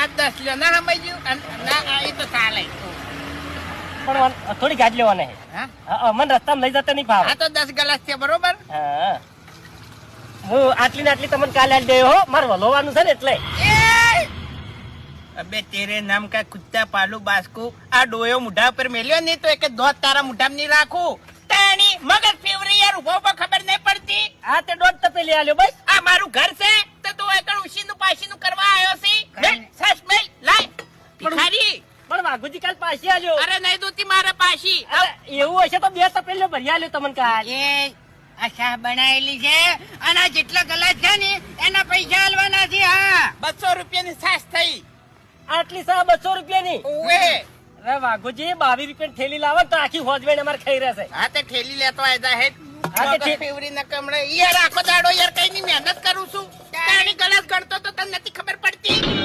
10 લ્યો ના સમજ્યું ના એ તો ચાલે પણ થોડી ગાડી લેવાને હા મને રસ્તામાં લઈ જતા નહીં ભાવ. આ તો 10 ગ્લાસ છે બરોબર. હા હું આટલી ને આટલી તમને કાલે આલી દેયો હો, મારે વલોવાનું છે ને એટલે. અબે તેરે નામ કા કુત્તા પાલુ બાસ્કુ આ ડોયો મુઢા પર મેલ્યો નહીં તો એક દોત તારા મુઢામાં નહીં રાખું. તાણી મગજ ફેવરી યાર ઉભો ઉભો ખબર નહીં પડતી. આ તે દોઢ તપેલી આલ્યો બસ. આ મારું ઘર છે તો તું એકડ ઉશીનું પાશીનું કરવા આવ્યો છે. સસ મેલ લાય ભિખારી. પણ વાઘુજી કાલ પાછી આલ્યો. અરે નહીં દોતી મારા પાશી. એવું હશે તો 2 તપેલીઓ ભરી આલ્યો તમને કાલ. એ આ શાહ બનાવેલી છે અને આ જેટલા ગલાસ છે ને એના પૈસા આલવાના છે. હા 200 રૂપિયાની છાશ થઈ. આટલી સા 200 રૂપિયાની. ઓવે અરે વાઘુજી 22 રૂપિયાની થેલી લાવો તો આખી હોજવેણ અમારે ખાઈ રહેશે. હા તે ઠેલી લેતો આયદા હે. હા તે ફેવરી ન કમળે યાર આખો દાડો યાર કઈ ની મહેનત કરું છું. તારી ગલાસ ગણતો તો તને નથી ખબર પડતી.